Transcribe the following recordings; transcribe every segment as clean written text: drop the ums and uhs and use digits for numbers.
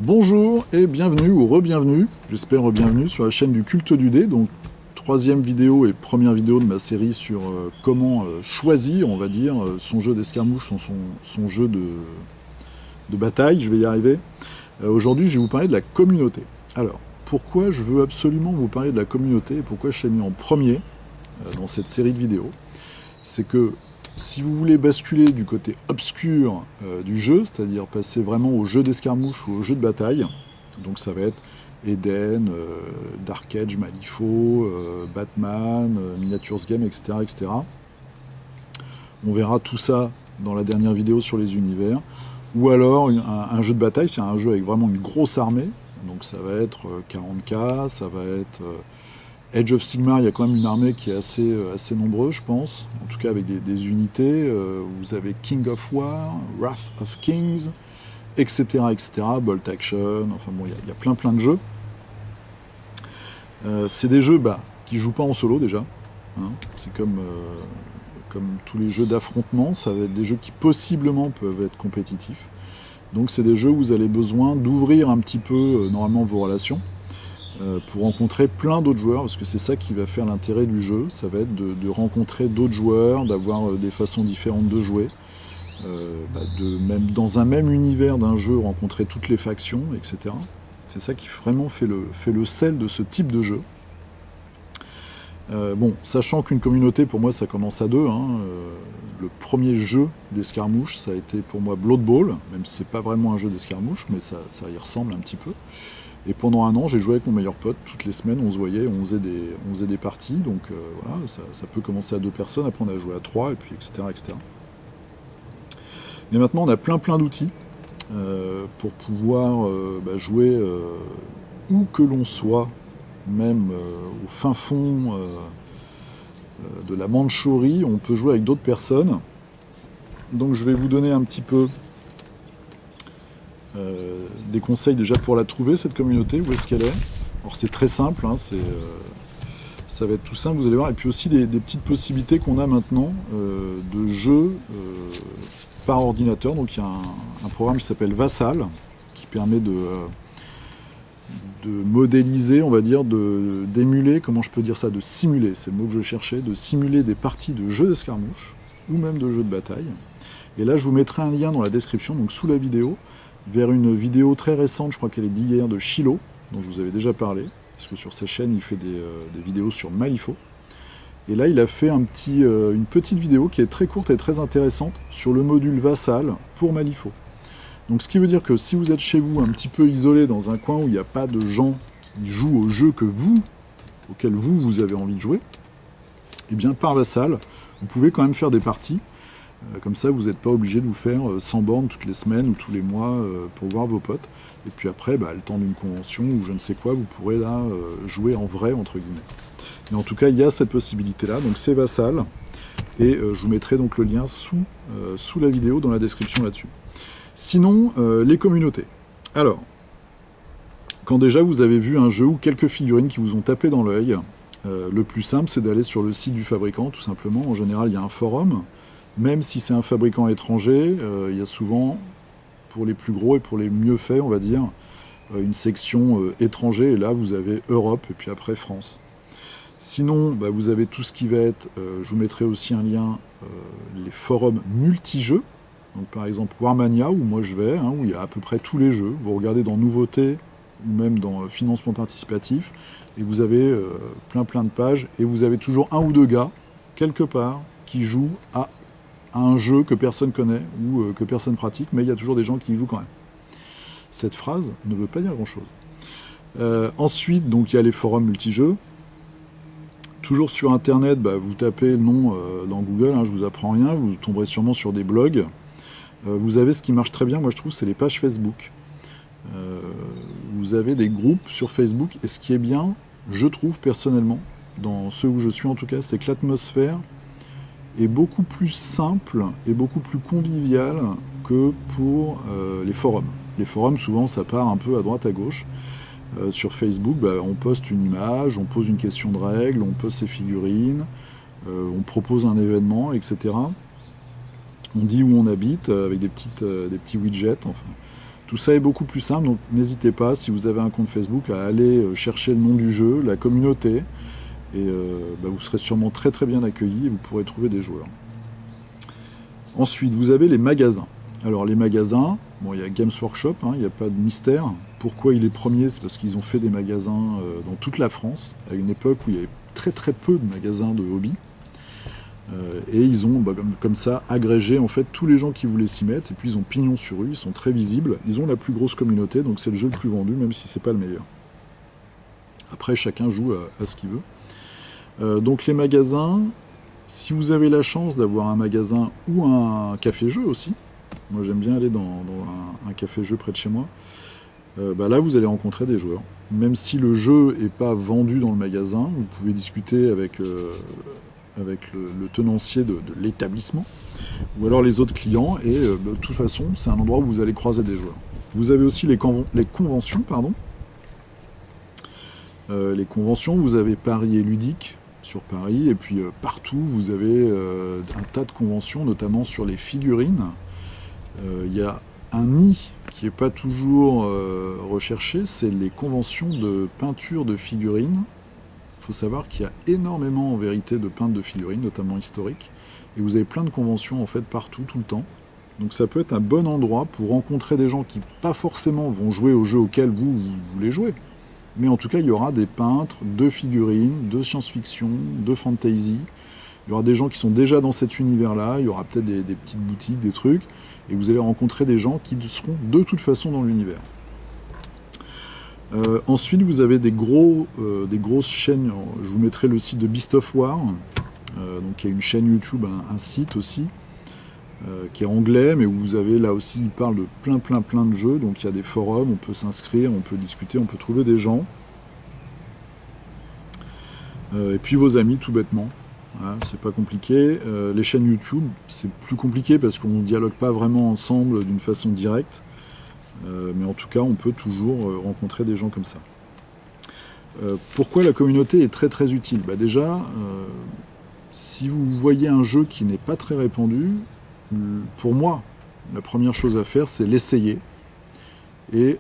Bonjour et bienvenue ou re-bienvenue, j'espère re-bienvenue sur la chaîne du Culte du Dé, donc troisième vidéo et première vidéo de ma série sur comment choisir, on va dire, son jeu d'escarmouche, son jeu de bataille, je vais y arriver. Aujourd'hui, je vais vous parler de la communauté. Alors, pourquoi je veux absolument vous parler de la communauté et pourquoi je l'ai mis en premier dans cette série de vidéos? C'est que si vous voulez basculer du côté obscur du jeu, c'est-à-dire passer vraiment au jeu d'escarmouche ou au jeu de bataille, donc ça va être Eden, Dark Age, Malifaux, Batman, Miniatures Game, etc., etc. On verra tout ça dans la dernière vidéo sur les univers. Ou alors un jeu de bataille, c'est un jeu avec vraiment une grosse armée, donc ça va être 40K, ça va être... Age of Sigmar, il y a quand même une armée qui est assez nombreuse, je pense. En tout cas, avec des unités. Vous avez King of War, Wrath of Kings, etc., etc. Bolt Action. Enfin bon, il y a plein de jeux. C'est des jeux qui jouent pas en solo déjà. Hein. C'est comme tous les jeux d'affrontement. Ça va être des jeux qui possiblement peuvent être compétitifs. Donc c'est des jeux où vous avez besoin d'ouvrir un petit peu normalement vos relations. Pour rencontrer plein d'autres joueurs, parce que c'est ça qui va faire l'intérêt du jeu, ça va être de rencontrer d'autres joueurs, d'avoir des façons différentes de jouer, même dans un même univers d'un jeu, rencontrer toutes les factions, etc. C'est ça qui vraiment fait le sel de ce type de jeu. Bon, sachant qu'une communauté, pour moi, ça commence à deux. Hein. Le premier jeu d'escarmouche, ça a été pour moi Blood Bowl, même si c'est pas vraiment un jeu d'escarmouche, mais ça y ressemble un petit peu. Et pendant un an, j'ai joué avec mon meilleur pote. Toutes les semaines, on se voyait, on faisait des parties. Donc voilà, ça peut commencer à 2 personnes. Après, on a joué à 3, et puis etc., etc. Mais maintenant, on a plein d'outils pour pouvoir jouer où que l'on soit, même au fin fond de la Mandchourie. On peut jouer avec d'autres personnes. Donc je vais vous donner un petit peu des conseils déjà pour la trouver, cette communauté, où est-ce qu'elle est. Alors c'est très simple, hein, ça va être tout simple, vous allez voir. Et puis aussi des petites possibilités qu'on a maintenant de jeux par ordinateur. Donc il y a un programme qui s'appelle Vassal, qui permet de modéliser, on va dire, d'émuler, comment je peux dire ça, de simuler, c'est le mot que je cherchais, de simuler des parties de jeux d'escarmouche, ou même de jeux de bataille. Et là je vous mettrai un lien dans la description, donc sous la vidéo, vers une vidéo très récente, je crois qu'elle est d'hier, de Chilo, dont je vous avais déjà parlé, parce que sur sa chaîne, il fait des vidéos sur Malifaux. Et là, il a fait une petite vidéo qui est très courte et très intéressante sur le module Vassal pour Malifaux. Donc ce qui veut dire que si vous êtes chez vous, un petit peu isolé dans un coin où il n'y a pas de gens qui jouent au jeu auquel vous avez envie de jouer, et bien par Vassal, vous pouvez quand même faire des parties. Comme ça, vous n'êtes pas obligé de vous faire 100 bornes toutes les semaines ou tous les mois pour voir vos potes. Et puis après, le temps d'une convention ou je ne sais quoi, vous pourrez là jouer en vrai, entre guillemets. Mais en tout cas, il y a cette possibilité-là. Donc c'est Vassal. Et je vous mettrai donc le lien sous la vidéo dans la description là-dessus. Sinon, les communautés. Alors, quand déjà vous avez vu un jeu ou quelques figurines qui vous ont tapé dans l'œil, le plus simple, c'est d'aller sur le site du fabricant, tout simplement. En général, il y a un forum. Même si c'est un fabricant étranger, il y a souvent, pour les plus gros et pour les mieux faits, on va dire, une section étranger, et là vous avez Europe, et puis après France. Sinon, vous avez tout ce qui va être, je vous mettrai aussi un lien, les forums multijeux, donc par exemple Warmania, où moi je vais, où il y a à peu près tous les jeux, vous regardez dans Nouveautés, ou même dans Financement participatif, et vous avez plein de pages, et vous avez toujours un ou deux gars, quelque part, qui jouent à un jeu que personne connaît ou que personne pratique, mais il y a toujours des gens qui y jouent quand même. Cette phrase ne veut pas dire grand-chose. Ensuite, donc il y a les forums multijeux. Toujours sur Internet, vous tapez le nom dans Google, je vous apprends rien, vous tomberez sûrement sur des blogs. Vous avez ce qui marche très bien, moi je trouve, c'est les pages Facebook. Vous avez des groupes sur Facebook, et ce qui est bien, je trouve personnellement, dans ceux où je suis en tout cas, c'est que l'atmosphère est beaucoup plus simple et beaucoup plus convivial que pour les forums. Les forums, souvent, ça part un peu à droite, à gauche. Sur Facebook, on poste une image, on pose une question de règles, on poste ses figurines, on propose un événement, etc. On dit où on habite, avec des petits widgets, enfin. Tout ça est beaucoup plus simple, donc n'hésitez pas, si vous avez un compte Facebook, à aller chercher le nom du jeu, la communauté, et vous serez sûrement très très bien accueillis et vous pourrez trouver des joueurs. Ensuite, vous avez les magasins. Alors les magasins, bon, il y a Games Workshop, hein, il n'y a pas de mystère. Pourquoi il est premier? C'est parce qu'ils ont fait des magasins dans toute la France, à une époque où il y avait très très peu de magasins de hobby. Et ils ont comme ça agrégé en fait tous les gens qui voulaient s'y mettre, et puis ils ont pignon sur rue, ils sont très visibles, ils ont la plus grosse communauté, donc c'est le jeu le plus vendu, même si c'est pas le meilleur. Après, chacun joue à ce qu'il veut. Donc les magasins, si vous avez la chance d'avoir un magasin ou un café-jeu aussi, moi j'aime bien aller dans un café-jeu près de chez moi, là vous allez rencontrer des joueurs. Même si le jeu n'est pas vendu dans le magasin, vous pouvez discuter avec le tenancier de l'établissement, ou alors les autres clients, et de toute façon, c'est un endroit où vous allez croiser des joueurs. Vous avez aussi les conventions, pardon. Les conventions, vous avez Paris et Ludique sur Paris, et puis partout, vous avez un tas de conventions, notamment sur les figurines. Il y a un nid qui n'est pas toujours recherché, c'est les conventions de peinture de figurines. Il faut savoir qu'il y a énormément en vérité de peintres de figurines, notamment historiques, et vous avez plein de conventions en fait partout, tout le temps. Donc ça peut être un bon endroit pour rencontrer des gens qui pas forcément vont jouer au jeu auquel vous voulez jouer, mais en tout cas il y aura des peintres de figurines, de science-fiction, de fantasy, il y aura des gens qui sont déjà dans cet univers-là, il y aura peut-être des petites boutiques, des trucs, et vous allez rencontrer des gens qui seront de toute façon dans l'univers. Ensuite, vous avez des grosses chaînes. Je vous mettrai le site de Beast of War. Donc, il y a une chaîne YouTube, un site aussi, qui est anglais, mais où vous avez là aussi, il parle de plein de jeux. Donc, il y a des forums, on peut s'inscrire, on peut discuter, on peut trouver des gens. Et puis vos amis, tout bêtement. Voilà, c'est pas compliqué. Les chaînes YouTube, c'est plus compliqué parce qu'on ne dialogue pas vraiment ensemble d'une façon directe. Mais en tout cas, on peut toujours rencontrer des gens comme ça. Pourquoi la communauté est très très utile? Déjà, si vous voyez un jeu qui n'est pas très répandu, pour moi, la première chose à faire, c'est l'essayer. Et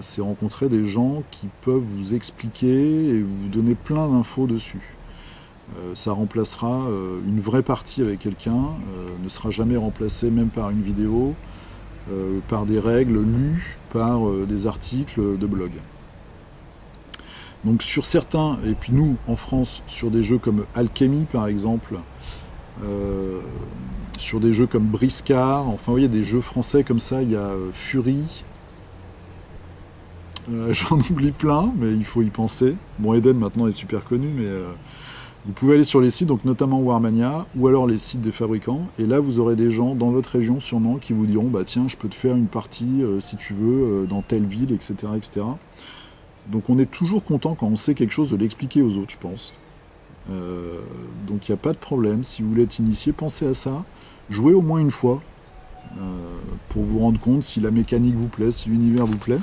c'est rencontrer des gens qui peuvent vous expliquer et vous donner plein d'infos dessus. Ça remplacera une vraie partie avec quelqu'un, ne sera jamais remplacé même par une vidéo, par des règles lues, par des articles de blog. Donc sur certains, et puis nous en France, sur des jeux comme Alchemy par exemple, sur des jeux comme Briscard, enfin vous voyez des jeux français comme ça, il y a Fury, j'en oublie plein, mais il faut y penser. Bon, Eden maintenant est super connu, mais vous pouvez aller sur les sites, donc notamment Warmania, ou alors les sites des fabricants, et là vous aurez des gens dans votre région sûrement qui vous diront bah tiens, je peux te faire une partie si tu veux, dans telle ville, etc., etc. Donc on est toujours content quand on sait quelque chose de l'expliquer aux autres, je pense. Donc il n'y a pas de problème, si vous voulez être initié, pensez à ça, jouez au moins une fois, pour vous rendre compte si la mécanique vous plaît, si l'univers vous plaît.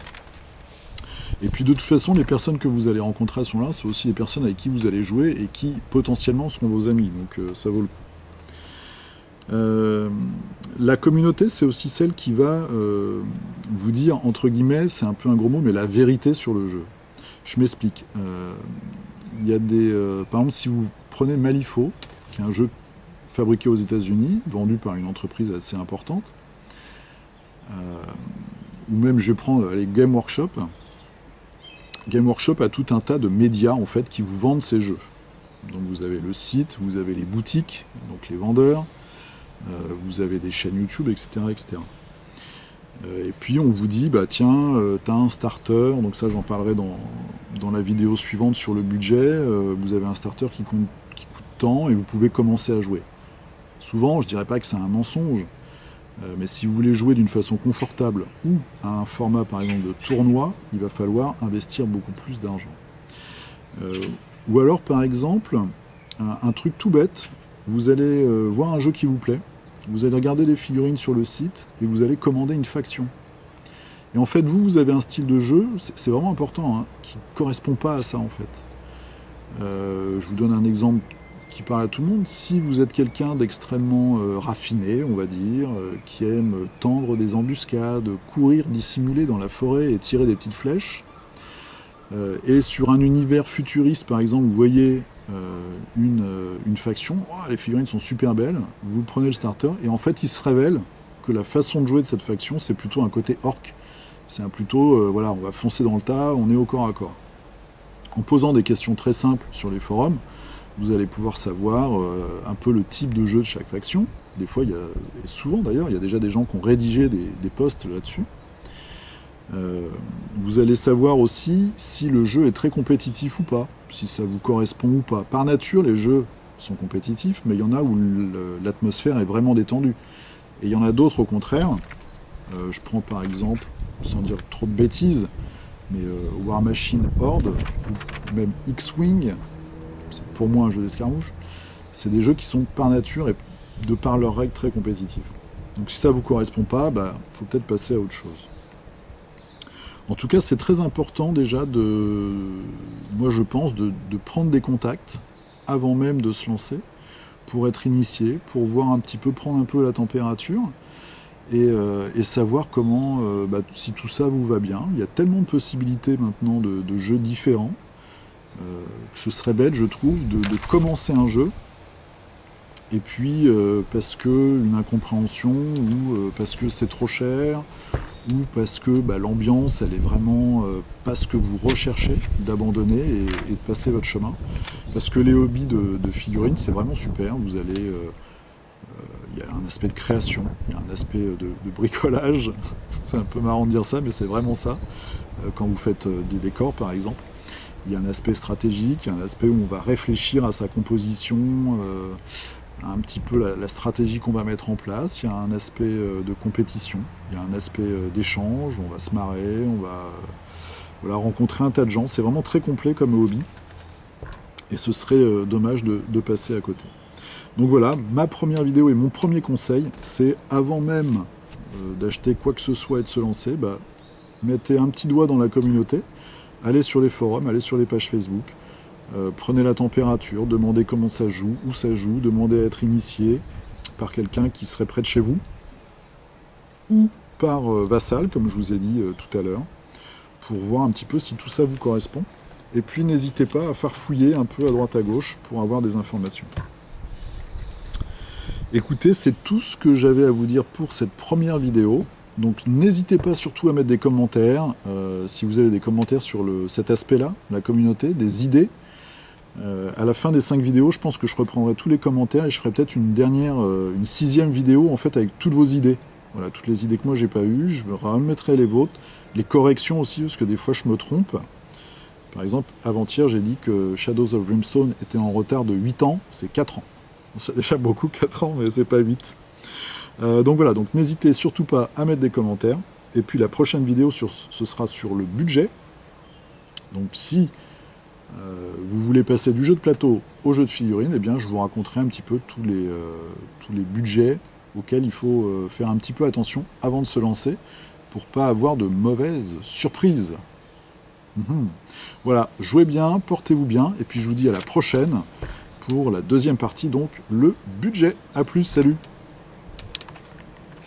Et puis de toute façon, les personnes que vous allez rencontrer à ce moment-là, c'est aussi les personnes avec qui vous allez jouer et qui potentiellement seront vos amis, donc ça vaut le coup. La communauté, c'est aussi celle qui va vous dire, entre guillemets, c'est un peu un gros mot, mais la vérité sur le jeu. Je m'explique. Il y a des... par exemple, si vous prenez Malifaux, qui est un jeu fabriqué aux États-Unis, vendu par une entreprise assez importante, ou même je vais prendre les Game Workshop. Game Workshop a tout un tas de médias en fait qui vous vendent ces jeux. Donc vous avez le site, vous avez les boutiques, donc les vendeurs, vous avez des chaînes YouTube, etc. etc. Et puis on vous dit, bah tiens, tu as un starter, donc ça j'en parlerai dans la vidéo suivante sur le budget, vous avez un starter qui coûte tant et vous pouvez commencer à jouer. Souvent, je dirais pas que c'est un mensonge, mais si vous voulez jouer d'une façon confortable ou à un format par exemple de tournoi, il va falloir investir beaucoup plus d'argent. Ou alors par exemple, un truc tout bête, vous allez voir un jeu qui vous plaît, vous allez regarder les figurines sur le site et vous allez commander une faction. Et en fait, vous avez un style de jeu, c'est vraiment important, hein, qui ne correspond pas à ça en fait. Je vous donne un exemple qui parle à tout le monde. Si vous êtes quelqu'un d'extrêmement raffiné, on va dire, qui aime tendre des embuscades, courir dissimulé dans la forêt et tirer des petites flèches, et sur un univers futuriste, par exemple, vous voyez une faction, oh, les figurines sont super belles, vous prenez le starter, et en fait il se révèle que la façon de jouer de cette faction, c'est plutôt un côté orc. C'est plutôt, voilà, on va foncer dans le tas, on est au corps à corps. En posant des questions très simples sur les forums, vous allez pouvoir savoir un peu le type de jeu de chaque faction. Des fois, et souvent d'ailleurs, il y a déjà des gens qui ont rédigé des posts là-dessus. Vous allez savoir aussi si le jeu est très compétitif ou pas, si ça vous correspond ou pas. Par nature, les jeux sont compétitifs, mais il y en a où l'atmosphère est vraiment détendue. Et il y en a d'autres au contraire. Je prends par exemple, sans dire trop de bêtises, mais War Machine Horde, ou même X-Wing, c'est pour moi un jeu d'escarmouche, c'est des jeux qui sont par nature et de par leurs règles très compétitifs. Donc si ça ne vous correspond pas, bah, faut peut-être passer à autre chose. En tout cas, c'est très important déjà moi je pense, de prendre des contacts avant même de se lancer, pour être initié, pour voir un petit peu, prendre un peu la température, et savoir comment, si tout ça vous va bien. Il y a tellement de possibilités maintenant de jeux différents, que ce serait bête, je trouve, de commencer un jeu, et puis parce que une incompréhension, ou parce que c'est trop cher, ou parce que l'ambiance elle est vraiment pas ce que vous recherchez, d'abandonner et de passer votre chemin. Parce que les hobbies de figurines, c'est vraiment super. Vous allez, il y a un aspect de création, il y a un aspect de bricolage. C'est un peu marrant de dire ça, mais c'est vraiment ça. Quand vous faites des décors par exemple, il y a un aspect stratégique, un aspect où on va réfléchir à sa composition, un petit peu la stratégie qu'on va mettre en place. Il y a un aspect de compétition, il y a un aspect d'échange, on va se marrer, on va rencontrer un tas de gens. C'est vraiment très complet comme hobby, et ce serait dommage de passer à côté. Donc voilà, ma première vidéo et mon premier conseil, c'est avant même d'acheter quoi que ce soit et de se lancer, mettez un petit doigt dans la communauté, allez sur les forums, allez sur les pages Facebook, prenez la température, demandez comment ça joue, où ça joue, demandez à être initié par quelqu'un qui serait près de chez vous, ou par Vassal, comme je vous ai dit tout à l'heure, pour voir un petit peu si tout ça vous correspond. Et puis n'hésitez pas à farfouiller un peu à droite à gauche pour avoir des informations. Écoutez, c'est tout ce que j'avais à vous dire pour cette première vidéo. Donc n'hésitez pas surtout à mettre des commentaires, si vous avez des commentaires sur cet aspect-là, la communauté, des idées. À la fin des 5 vidéos, je pense que je reprendrai tous les commentaires et je ferai peut-être une 6e vidéo en fait avec toutes vos idées. Voilà, toutes les idées que moi j'ai pas eues, je remettrai les vôtres, les corrections aussi, parce que des fois je me trompe. Par exemple, avant-hier j'ai dit que Shadows of Brimstone était en retard de 8 ans, c'est 4 ans. C'est déjà beaucoup 4 ans, mais c'est pas 8. Donc voilà, donc n'hésitez surtout pas à mettre des commentaires. Et puis la prochaine vidéo, ce sera sur le budget. Donc si vous voulez passer du jeu de plateau au jeu de figurines, eh bien je vous raconterai un petit peu tous les budgets auxquels il faut faire un petit peu attention avant de se lancer, pour pas avoir de mauvaises surprises. Voilà, jouez bien, portez-vous bien, et puis je vous dis à la prochaine pour la deuxième partie, donc le budget. A plus, salut!